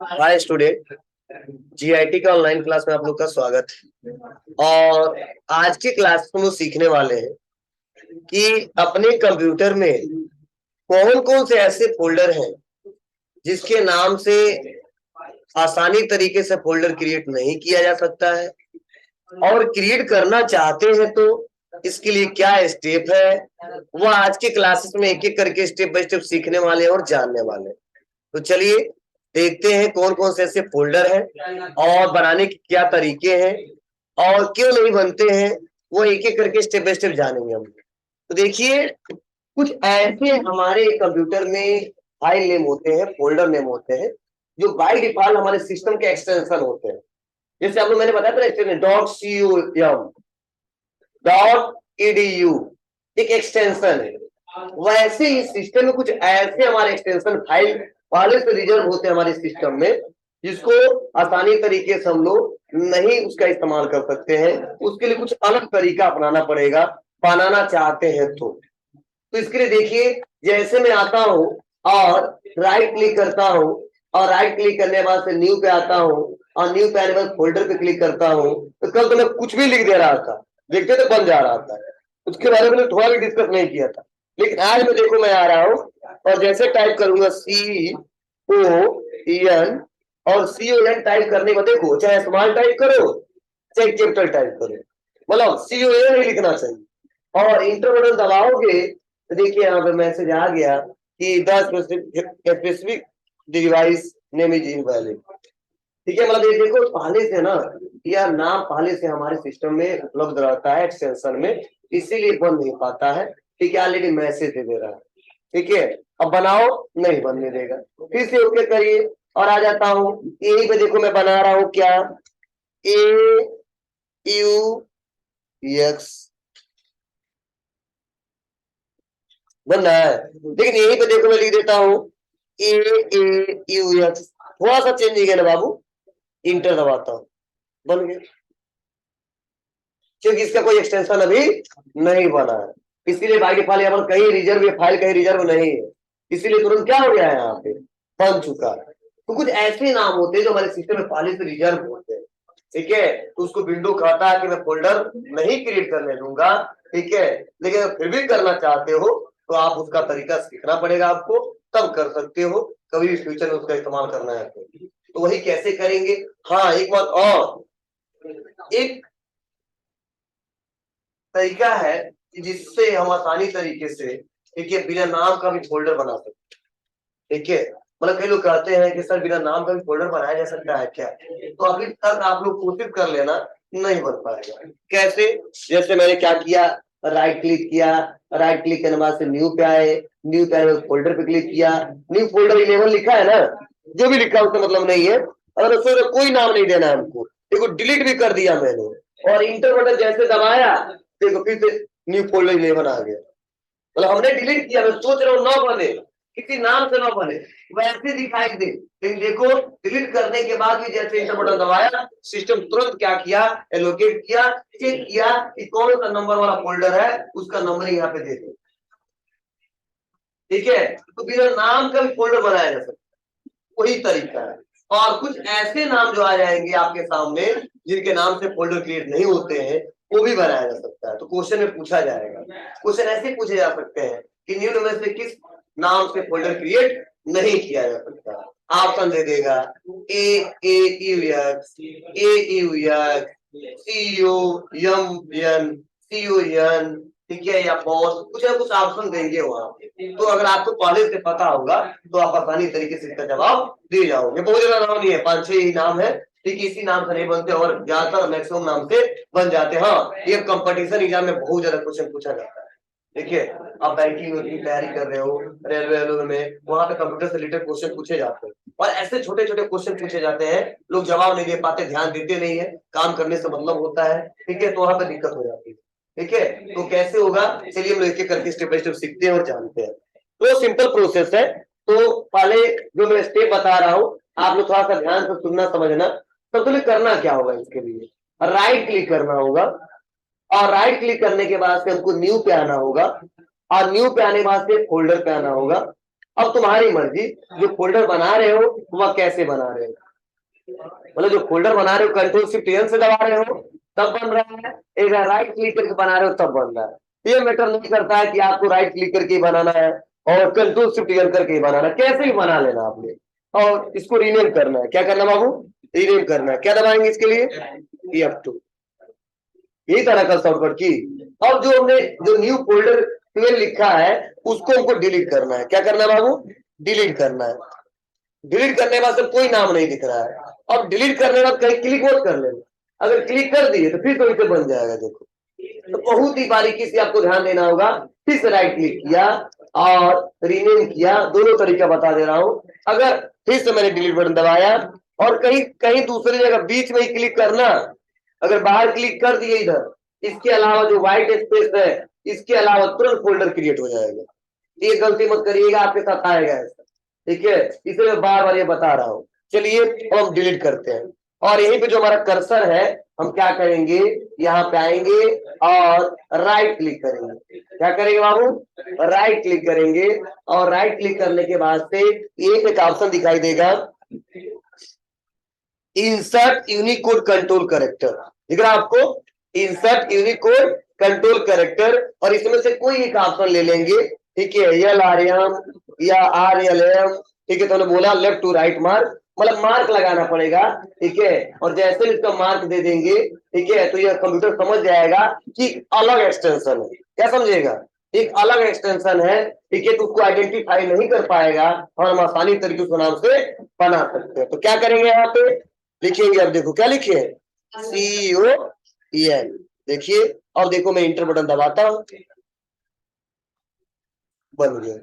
Hi student, GIT का online class में आप लोग का स्वागत है। और आज की क्लास में हम सीखने वाले हैं कि अपने कंप्यूटर में कौन कौन से ऐसे फोल्डर हैं जिसके नाम से आसानी तरीके से फोल्डर क्रिएट नहीं किया जा सकता है, और क्रिएट करना चाहते हैं तो इसके लिए क्या स्टेप है, वो आज के क्लासेस में एक एक करके स्टेप बाय स्टेप सीखने वाले हैं और जानने वाले हैं। तो चलिए देखते हैं कौन कौन से ऐसे फोल्डर हैं और बनाने के क्या तरीके हैं और क्यों नहीं बनते हैं, वो एक एक करके स्टेप बाय स्टेप जानेंगे हम। तो देखिए, कुछ ऐसे हमारे कंप्यूटर में फाइल नेम होते हैं, फोल्डर नेम होते हैं, जो बाय डिफॉल्ट हमारे सिस्टम के एक्सटेंशन होते हैं। जैसे आप लोग मैंने बताया था एक्सटेंशन .com.edu एक एक्सटेंशन है। वैसे ही सिस्टम में कुछ ऐसे हमारे एक्सटेंशन फाइल पहले से रिजर्व होते हैं हमारे सिस्टम में, जिसको आसानी तरीके से हम लोग नहीं उसका इस्तेमाल कर सकते हैं। उसके लिए कुछ अलग तरीका अपनाना पड़ेगा, बनाना चाहते हैं तो इसके लिए देखिए, जैसे मैं आता हूं और राइट क्लिक करता हूं, और राइट क्लिक करने के बाद से न्यू पे आता हूं, और न्यू पे आने के बाद फोल्डर पे क्लिक करता हूं, तो कल तो मैं कुछ भी लिख दे रहा था, देखते तो बन जा रहा था, उसके बारे में थोड़ा भी डिस्कस नहीं किया था। लेकिन आज मैं देखो मैं आ रहा हूं और जैसे टाइप करूंगा CON, और CON टाइप करने को देखो, चाहे स्मॉल टाइप करो चाहे कैपिटल टाइप करो, मतलब CON ही लिखना चाहिए। और इंटर बटन दबाओगे तो देखिए यहाँ पे मैसेज आ गया कि the specific device name is invalid. ठीक है, मतलब ये देखो पहले से ना, यह नाम पहले से हमारे सिस्टम में उपलब्ध रहता है एक्सटेंशन में, इसीलिए बन नहीं पाता है। ठीक है, ऑलरेडी मैसेज दे रहा है। ठीक है, अब बनाओ, नहीं बनने देगा, फिर से ओके करिए और आ जाता हूं यही पे। देखो मैं बना रहा हूं क्या, AUX बन रहा है, लेकिन यही पे देखो मैं लिख देता हूं AAUX, थोड़ा सा चेंज ही गया ना बाबू, इंटर दबाता हूं, बन गया, क्योंकि इसका कोई एक्सटेंशन अभी नहीं बना है। इसीलिए बाई डिफॉल्ट यहाँ पर कहीं रिजर्व, ये फाइल कहीं रिजर्व नहीं है, इसीलिए तुरंत क्या हो गया है, यहाँ पे बन चुका है। तो कुछ ऐसे नाम होते हैं जो हमारे सिस्टम में पहले से रिजर्व होते हैं। ठीक है, तो उसको विंडो कहता है कि मैं फोल्डर नहीं क्रिएट करने दूंगा। ठीक है, लेकिन फिर भी करना चाहते हो तो आप उसका तरीका सीखना पड़ेगा आपको, तब कर सकते हो, कभी भी फ्यूचर में उसका इस्तेमाल करना है तो वही कैसे करेंगे। हाँ, एक बात और, एक तरीका है कि जिससे हम आसानी तरीके से, ठीक है, बिना नाम का भी फोल्डर बना सकते हैं। ठीक है, मतलब कई लोग कहते हैं कि सर बिना नाम का भी फोल्डर बनाया जा सकता है क्या, तो अभी तक आप लोग कोशिश कर लेना, नहीं बन पाएगा। कैसे, जैसे मैंने क्या किया, राइट क्लिक किया, राइट क्लिक करने बाद से न्यू पे आए, न्यू पे आए फोल्डर पे क्लिक किया, न्यू फोल्डर 11 लिखा है ना, जो भी लिखा उसका मतलब नहीं है, अगर उसमें कोई नाम नहीं देना है हमको, देखो डिलीट भी कर दिया मैंने, और इंटर बटन जैसे दबाया, देखो फिर से न्यू फोल्डर 11 आ गया। मतलब हमने डिलीट किया, मैं सोच रहा हूँ ना बने, किसी नाम से ना बने, वैसे दिखाई दे, लेकिन देखो डिलीट करने के बाद भी जैसे इंटर बटन दबाया, सिस्टम तुरंत क्या किया, एलोकेट किया, चेक किया कि कौन सा नंबर वाला फोल्डर है, उसका नंबर यहाँ पे दे दो। ठीक है, तो बिना नाम का भी फोल्डर बनाया जा सकता है, वही तरीका है। और कुछ ऐसे नाम जो आ जाएंगे आपके सामने जिनके नाम से फोल्डर क्रिएट नहीं होते हैं, वो भी बनाया जा सकता है। तो क्वेश्चन में पूछा जाएगा, क्वेश्चन ऐसे पूछे जा सकते हैं कि निम्न में से किस नाम से फोल्डर क्रिएट नहीं किया जा सकता। ऑप्शन दे देगा AAUX, AUX, CON, ठीक है, या बॉस, कुछ ना कुछ ऑप्शन देंगे वहां पे। तो अगर आपको पहले से पता होगा तो आप आसानी तरीके से इसका जवाब दे जाओगे। बहुत ज्यादा नाम नहीं है, 5-6 ही नाम है, ठीक है, इसी नाम से नहीं बनते और ज्यादातर मैक्सिमम नाम से बन जाते हैं। हाँ, ये कंपटीशन एग्जाम में बहुत ज्यादा क्वेश्चन पूछा जाता है। देखिए, आप बैंकिंग की तैयारी कर रहे हो, रेलवे में, वहां पे कंप्यूटर से रिलेटेड क्वेश्चन पूछे जाते हैं, और ऐसे छोटे छोटे क्वेश्चन पूछे जाते हैं, लोग जवाब नहीं दे पाते, ध्यान देते नहीं है, काम करने से मतलब होता है। ठीक है, तो वहां पे दिक्कत हो जाती है। ठीक है, तो कैसे होगा, चलिए हम लोग एक एक करके स्टेप बाय स्टेप सीखते हैं और जानते हैं। तो सिंपल प्रोसेस है, तो पहले जो मैं स्टेप बता रहा हूं, आप लोग थोड़ा सा ध्यान से सुनना समझना। सबसे पहले करना क्या होगा, इसके लिए राइट क्लिक करना होगा, और राइट क्लिक करने के बाद से हमको न्यू पे आना होगा, और न्यू पे आने के बाद से फोल्डर पे आना होगा, अब तुम्हारी मर्जी, जो फोल्डर बना रहे हो वह कैसे बना रहे हो, मतलब जो फोल्डर बना रहे हो कंट्रोल शिफ्ट एन से दबा रहे हो तब बन रहा है, एक राइट क्लिक करके बना रहे हो तब बन रहा है। ये मैटर नहीं करता है कि आपको राइट क्लिक करके बनाना है और कंट्रोल शिफ्ट एन करके ही बनाना है, कैसे भी बना लेना आपने। और इसको रीनेम करना है, क्या करना बाबू, रीनेम करना है। क्या दबाएंगे इसके लिए, F2, यही तरह का शॉर्टकट की। अब जो हमने जो न्यू फोल्डर 12 लिखा है उसको हमको डिलीट करना है। क्या करना है बाबू, डिलीट करना है। डिलीट करने के बाद सब कोई नाम नहीं दिख रहा है। अब डिलीट करने के बाद कहीं क्लिक मत कर लेना, अगर क्लिक कर दिए तो फिर तो बन जाएगा। देखो तो बहुत ही बारीकी से आपको ध्यान देना होगा। फिर से राइट क्लिक किया और रीनेम किया, दोनों तरीका बता दे रहा हूं। अगर फिर से मैंने डिलीट बटन दबाया और कहीं कहीं दूसरी जगह बीच में ही क्लिक करना, अगर बाहर क्लिक कर दिए इधर, इसके अलावा जो व्हाइट स्पेस है इसके अलावा तुरंत फोल्डर क्रिएट हो जाएगा। ये गलती मत करिएगा, आपके साथ आएगा ऐसा, ठीक है, इसलिए मैं बार बार ये बता रहा हूं। चलिए अब हम डिलीट करते हैं और यहीं पे जो हमारा कर्सर है हम क्या करेंगे, यहाँ पे आएंगे और राइट क्लिक करेंगे। क्या करेंगे बाबू, राइट क्लिक करेंगे और राइट क्लिक करने के बाद से एक ऑप्शन दिखाई देगा, इंसर्ट यूनिकोड कंट्रोल कैरेक्टर, दिख रहा आपको, इंसर्ट यूनिकोड कंट्रोल कैरेक्टर। और इसमें से कोई एक ऑप्शन ले लेंगे, ठीक है, LRM या RLM, ठीक है। तो हमने बोला लेफ्ट टू राइट मार्क, मतलब मार्क लगाना पड़ेगा, ठीक है। और जैसे इसका मार्क दे देंगे, ठीक है, तो यह कंप्यूटर समझ जाएगा कि अलग एक्सटेंशन है। क्या समझेगा, एक अलग एक्सटेंशन है, ठीक है, तो उसको आइडेंटिफाई नहीं कर पाएगा और हम आसानी तरीके से नाम से बना सकते हैं। तो क्या करेंगे, यहाँ पे लिखेंगे, अब देखो क्या लिखे, CON, देखिए। और देखो मैं इंटर बटन दबाता हूं, बन गया।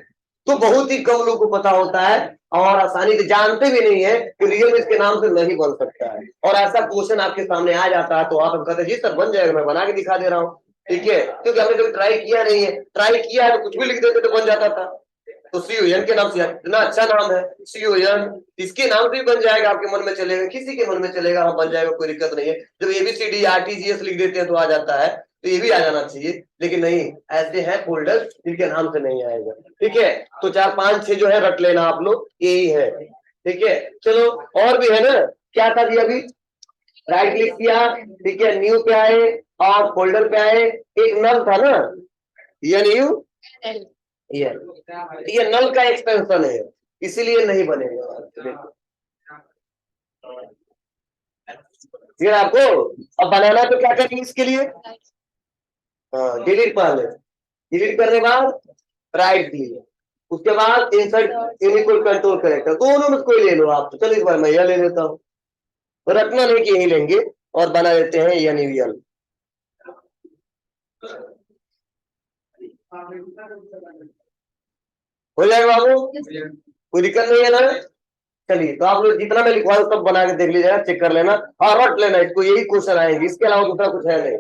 तो बहुत ही कम लोगों को पता होता है और आसानी से जानते भी नहीं है कि रियल इसके नाम से नहीं बन सकता है। और ऐसा क्वेश्चन आपके सामने आ जाता है तो आप कहते हैं जी सर बन जाएगा, मैं बना के दिखा दे रहा हूँ, ठीक है, क्योंकि हमने कभी ट्राई किया नहीं है। ट्राई किया है तो कुछ भी लिख देते तो बन जाता था। तो CON के नाम से, इतना अच्छा नाम है CON, इसके नाम से भी बन जाएगा, आपके मन में चलेगा, किसी के मन में चलेगा, हाँ बन जाएगा, कोई दिक्कत नहीं है। जब ABCD RTGS लिख देते हैं तो आ जाता है, तो ये भी आ जाना चाहिए, लेकिन नहीं, ऐसे हैं फोल्डर जिनके नाम से नहीं आएगा, ठीक है। तो 4 5 6 जो है रट लेना आप लोग, यही है, ठीक है। चलो और भी है ना, क्या था जी, अभी राइट क्लिक किया, ठीक है, न्यू पे आए और फोल्डर पे आए, एक नल था ना, ये न्यू, ये नल का एक्सटेंशन है, इसीलिए नहीं बनेगा। देखो फिर आपको अब बनाना तो क्या करेंगे इसके लिए, हाँ डिलीट पहले, डिलीट करने के बाद राइट क्लिक, उसके बाद इंसर्ट यूनिकोड कंट्रोल कैरेक्टर, दोनों में कोई ले लो आप। तो चलो इस बार मैं यह ले लेता हूँ, तो रखना नहीं कि यही लेंगे और बना देते हैं NUL, हो जाएगा बाबू, कोई दिक्कत नहीं है ना। चलिए तो आप लोग जितना मैं लिखवाऊं सब बना के देख लीजिएगा, चेक कर लेना और रट लेना, इसको यही क्वेश्चन आएंगे, इसके अलावा दूसरा कुछ है नहीं,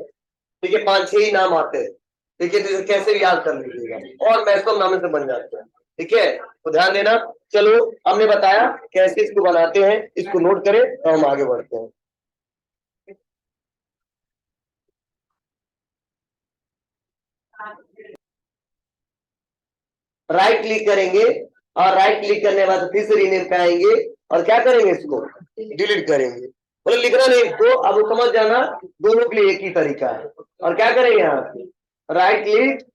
ठीक है। 5 6 ही नाम आते हैं, ठीक है, तो कैसे भी याद कर लीजिएगा और मैक्सिमम नाम से बन जाते हैं, ठीक है, तो ध्यान देना। चलो हमने बताया कैसे इसको बनाते हैं, इसको नोट करें तो हम आगे बढ़ते हैं। राइट क्लिक करेंगे और राइट क्लिक करने के बाद फिर से रीनेम पे आएंगे और क्या करेंगे, इसको डिलीट करेंगे। मतलब लिखना नहीं इसको, अब वो समझ जाना, दोनों के लिए एक ही तरीका है। और क्या करेंगे, यहाँ पे राइट क्लिक,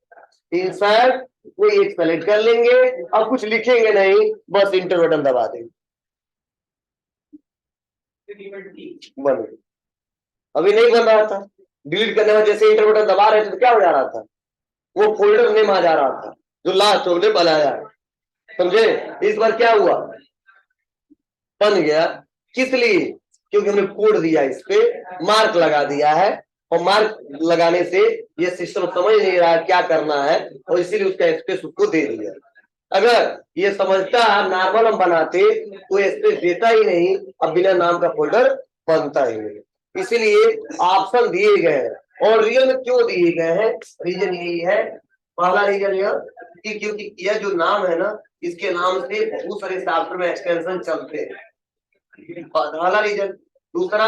इंसर्ट, कोई एक सेलेक्ट कर लेंगे, अब कुछ लिखेंगे नहीं, बस इंटर बटन दबा देंगे, बन गया। अभी नहीं बन रहा था, डिलीट करने में जैसे इंटर बटन दबा रहे थे तो क्या हो जा रहा था, वो फोल्डर नेम आ जा रहा था जो लास्ट हमने बनाया है, समझे। इस बार क्या हुआ, बन गया, किस लिए, क्योंकि हमने कोड दिया, इस पे मार्क लगा दिया है और मार्क लगाने से ये सिस्टम समझ नहीं रहा क्या करना है और इसीलिए उसका स्पेस उसको दे दिया। अगर ये समझता नॉर्मल हम बनाते तो स्पेस देता ही नहीं, अब बिना नाम का फोल्डर बनता ही नहीं। इसीलिए ऑप्शन दिए गए हैं। और रियल में क्यों दिए गए हैं, रीजन यही है, पहला रीजन यह कि क्योंकि यह जो नाम है ना, इसके नाम से बहुत सारे सॉफ्टवेयर में एक्सटेंशन चलते हैं। पहला रीजन। दूसरा,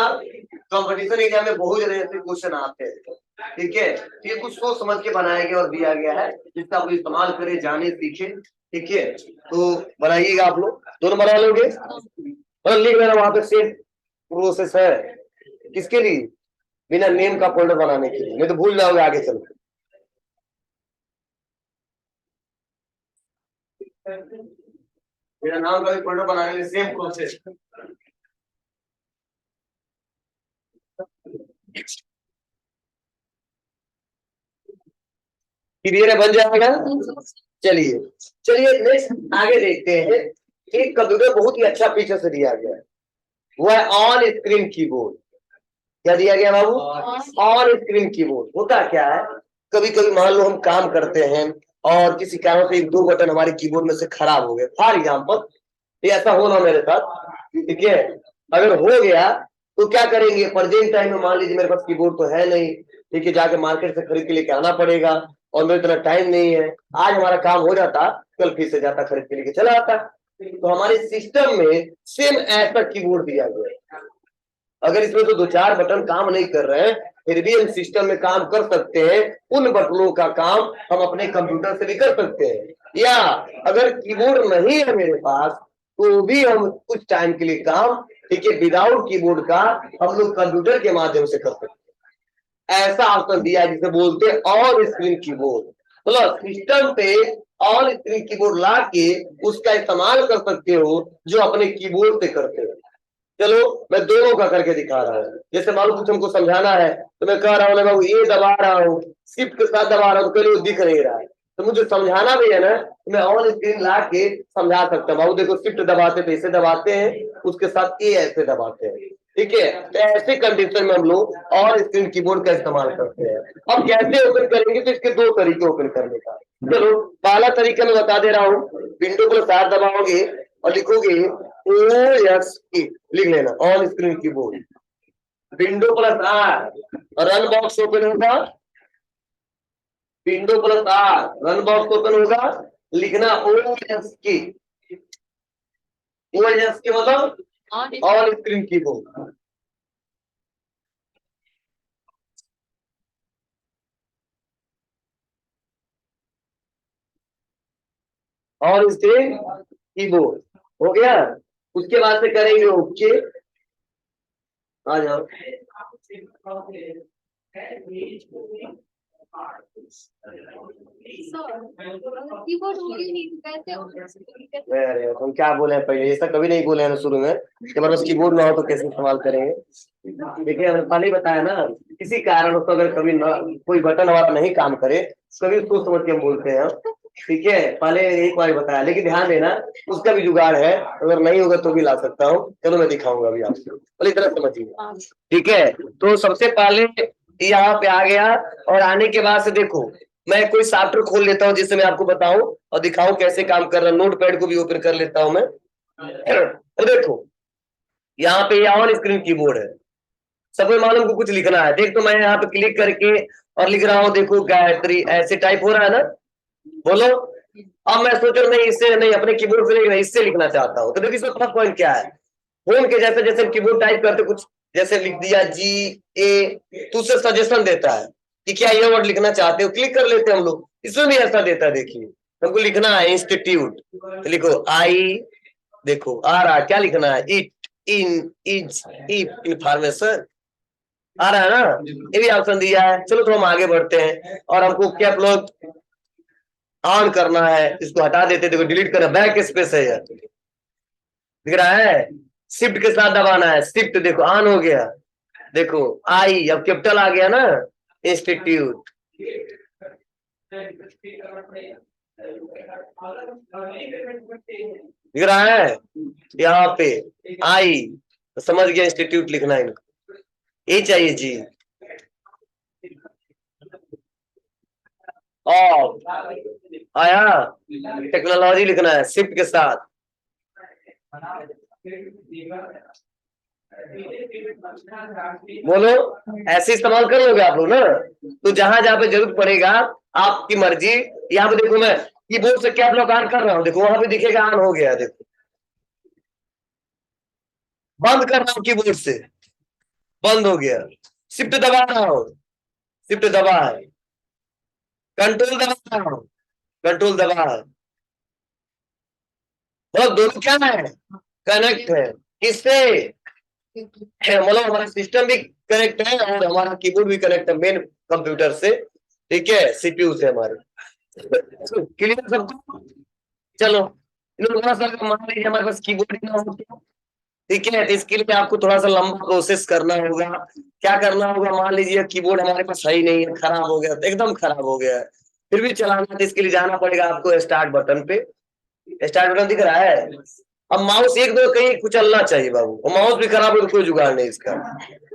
कंपटीशन एरिया में बहुत ज्यादा ऐसे क्वेश्चन आते हैं, ठीक है। ये कुछ सोच समझ के बनाया गया और दिया गया है, जिसका आप इस्तेमाल करें, जाने, सीखे, ठीक है। तो बनाइएगा आप लोग, दोनों बना लोगे और लिख लेना वहां पे सेम प्रोसेस है। किसके लिए? बिना नेम का फोल्डर बनाने के लिए, नहीं तो भूल जाओगे आगे चल के। बिना नाम का भी फोल्डर बनाने के लिए सेम प्रोसेस। क्लियर है? बन जाएगा। चलिए चलिए नेक्स्ट आगे देखते हैं। एक कंप्यूटर बहुत ही अच्छा फीचर से दिया गया है, वो है ऑन स्क्रीन कीबोर्ड। क्या दिया गया बाबू? On screen keyboard. होता क्या है, कभी कभी मान लो हम काम करते हैं और किसी कारण से एक दो बटन हमारे कीबोर्ड में से खराब हो गए, फॉर एग्जाम्पल ये ऐसा होना मेरे साथ, ठीक है। अगर हो गया तो क्या करेंगे, प्रेजेंट टाइम में मान लीजिए मेरे पास कीबोर्ड तो है नहीं, ठीक है, जाके मार्केट से खरीद के लेके आना पड़ेगा और मेरे इतना टाइम नहीं है। आज हमारा काम हो जाता, कल फिर से जाता खरीद के लेके चला आता। तो हमारे सिस्टम में सेम ऐसा कीबोर्ड दिया गया है। अगर इसमें तो दो चार बटन काम नहीं कर रहे हैं, फिर भी हम सिस्टम में काम कर सकते हैं। उन बटनों का काम हम अपने कंप्यूटर से भी कर सकते हैं, या अगर कीबोर्ड नहीं है मेरे पास तो भी हम कुछ टाइम के लिए काम, ठीक है, विदाउट कीबोर्ड का हम लोग कंप्यूटर के माध्यम से कर सकते हैं। ऐसा ऑप्शन दिया है जिसे बोलते हैं ऑन स्क्रीन कीबोर्ड। मतलब सिस्टम पे ऑन स्क्रीन कीबोर्ड ला के उसका इस्तेमाल कर सकते हो, जो अपने कीबोर्ड से करते हो। चलो मैं दोनों का करके दिखा रहा हूँ। जैसे मालूम कुछ हमको समझाना है तो मैं कह रहा हूँ बाबू ये दबा रहा हूँ, शिफ्ट के साथ दबा रहा हूँ, तो वो दिख नहीं रहा है, तो मुझे समझाना भी है ना, तो मैं ऑन स्क्रीन ला के समझा सकता हूँ। बाबू देखो शिफ्ट दबाते तो ऐसे दबाते हैं, उसके साथ ए ऐसे दबाते हैं, ठीक है। तो ऐसे कंडीशन में हम लोग ऑन स्क्रीन कीबोर्ड का इस्तेमाल करते हैं। अब कैसे ओपन करेंगे, तो इसके दो तरीके ओपन करने का। चलो पहला तरीका मैं बता दे रहा हूँ। विंडो प्लस आर दबाओगे और लिखोगे OSE, लिख लेना on screen keyboard. Window plus R, run box open होगा, window plus R run box open होगा, लिखना OSK। OSK मतलब on screen keyboard. On screen keyboard हो गया। उसके बाद से करेंगे ओके। आ जाओ। अरे हम क्या बोले हैं पहले, ऐसा कभी नहीं बोले हैं शुरू में कि हमारे पास कीबोर्ड ना हो तो कैसे इस्तेमाल करेंगे। देखिए हमने पहले ही बताया ना, किसी कारण तो अगर कभी ना कोई बटन हमारा नहीं काम करे, कभी सोच समझ के हम बोलते हैं, ठीक है। पहले एक बार बताया, लेकिन ध्यान देना उसका भी जुगाड़ है, अगर नहीं होगा तो भी ला सकता हूँ। चलो मैं दिखाऊंगा अभी आपको, पहले तरह समझिए, ठीक है। तो सबसे पहले यहाँ पे आ गया, और आने के बाद से देखो मैं कोई सॉफ्टवेयर खोल लेता हूँ जिससे मैं आपको बताऊं और दिखाऊं कैसे काम कर रहा है। नोट पैड को भी ओपन कर लेता हूं मैं। तो देखो यहाँ पे ऑन स्क्रीन कीबोर्ड है, सबको मालूम को कुछ लिखना है। देख तो मैं यहाँ पे क्लिक करके और लिख रहा हूँ, देखो गायत्री ऐसे टाइप हो रहा है ना, बोलो। अब मैं सोच रहा नहीं इससे नहीं, अपने कीबोर्ड से नहीं, इससे लिखना चाहता हूँ। तो देखिए इसमें फर्स्ट पॉइंट क्या है, फोन के जैसे जैसे कीबोर्ड टाइप करते कुछ जैसे लिख दिया GA, तो उससे सजेशन देता है कि क्या ये वर्ड लिखना चाहते हो, क्लिक कर लेते हैं हम लोग। इसमें भी ऐसा देता है, देखिए हमको लिखना है इंस्टीट्यूट, तो लिखो आई, देखो आ रहा क्या लिखना है, it, in, is, if, information आ रहा है ना, ये भी ऑप्शन दिया है। चलो तो हम आगे बढ़ते हैं, और हमको क्या लॉक ऑन करना है, इसको हटा देते, देखो डिलीट करना, बैक स्पेस है यार, दिख रहा है। शिफ्ट के साथ दबाना है, शिफ्ट देखो ऑन हो गया, देखो आई अब कैपिटल आ गया ना, इंस्टीट्यूट। दिख रहा है यहाँ पे आई, तो समझ गया इंस्टीट्यूट लिखना है इनको, ये चाहिए जी। ऑफ आया, टेक्नोलॉजी लिखना है शिफ्ट के साथ। बोलो ऐसे इस्तेमाल कर लोगे आप लोग ना, तो जहां जहां पे जरूरत पड़ेगा आपकी मर्जी। यहाँ पे देखो मैं कीबोर्ड से कैप लॉक ऑन कर रहा हूँ, देखो वहां पे दिखेगा ऑन हो गया, देखो बंद कर रहा हूँ कीबोर्ड से, बंद हो गया। शिफ्ट दबा रहा हूं, शिफ्ट दबा है, कंट्रोल दबा रहा हूं, कंट्रोल दबा है, मतलब दोनों क्या है, कनेक्ट है। किससे, मतलब हमारा सिस्टम भी कनेक्ट है और हमारा कीबोर्ड भी कनेक्ट है मेन कंप्यूटर से, ठीक है, सीपीयू से हमारे। क्लियर सबको? चलो, थोड़ा सा मान लीजिए हमारे पास कीबोर्ड ही ना हो तो, ठीक है, तो इसके लिए आपको थोड़ा सा लंबा प्रोसेस करना होगा। क्या करना होगा, मान लीजिए कीबोर्ड हमारे पास सही नहीं है, खराब हो गया, एकदम खराब हो गया है, फिर भी चलाना है, तो इसके लिए जाना पड़ेगा आपको स्टार्ट बटन पे। स्टार्ट बटन दिख रहा है? अब माउस एक दो कहीं कुचलना चाहिए बाबू, और माउस भी खराब हो तो कोई जुगाड़ नहीं इसका।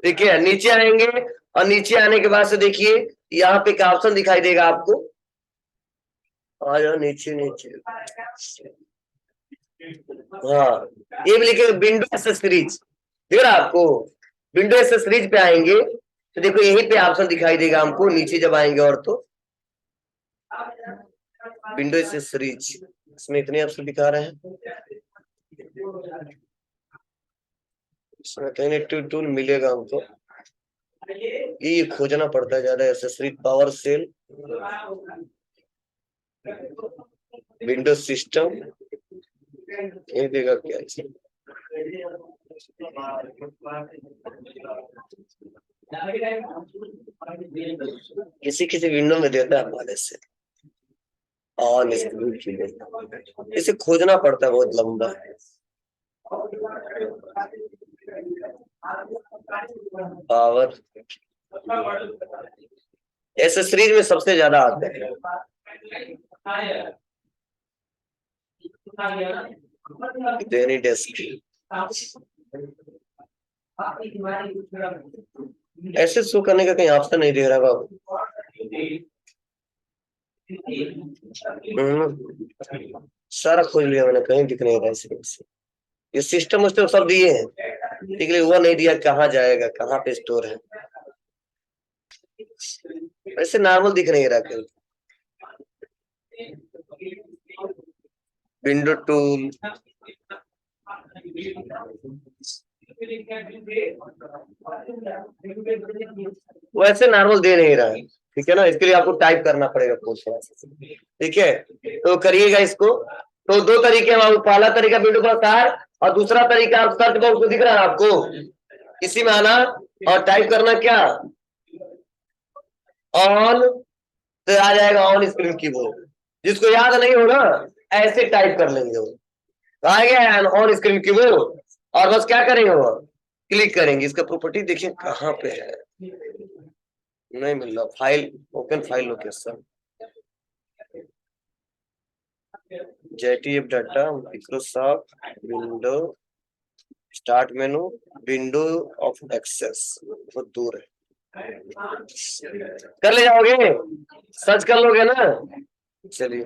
ठीक है, नीचे आएंगे और नीचे आने के बाद से देखिए यहाँ पे एक ऑप्शन दिखाई देगा आपको, आ जाओ नीचे नीचे, हाँ, ये भी लिखे विंडो एक्सेसरीज, दिख रहा है आपको? विंडो एक्सेसरीज पे आएंगे तो देखो यहीं पे ऑप्शन दिखाई देगा हमको, नीचे जब आएंगे और तो विंडो एक्सेसरीज, इसमें इतने ऑप्शन दिखा रहे हैं, इसमें कहीं टूल मिलेगा हमको, ये खोजना पड़ता है ज्यादा, accessories, PowerShell, Windows system, ये देगा क्या इसमें? किसी किसी विंडो में देता है हमारे से, और इसे खोजना पड़ता है बहुत लंबा। पावर एसेसरीज में सबसे ज्यादा आते हैं, डेनी डेस्क, ऐसे शो करने का कहीं ऑप्शन नहीं दे रहा बाबू। सारा खोज लिया मैंने, कहीं दिख नहीं रहा है। ये सिस्टम उस सब दिए हैं, ठीक है, वो नहीं दिया कहाँ जाएगा, कहाँ पे स्टोर है, ऐसे नॉर्मल दिख नहीं रहा कहीं। विंडो टूल, वैसे नॉर्मल दे नहीं रहा है, ठीक है ना, इसके लिए आपको टाइप करना पड़ेगा कुछ, ठीक है, तो करिएगा इसको। तो दो तरीके हैं, पहला तरीका विंडो पर तार, और दूसरा तरीका आप सर्च बॉक्स दिख रहा है आपको, इसी में आना और टाइप करना क्या, ऑन, तो आ जाएगा ऑन स्क्रीन कीबोर्ड। जिसको याद नहीं हो ना, ऐसे टाइप कर लेंगे वो, तो आ गया ऑन स्क्रीन कीबोर्ड, और बस क्या करेंगे वो, क्लिक करेंगे, इसका प्रॉपर्टी देखिए कहाँ पे है, नहीं मिल रहा, file, open file location, JTF data, Microsoft window, start menu, window of access, बहुत दूर है, कर ले जाओगे, सर्च कर लोगे ना, चलिए।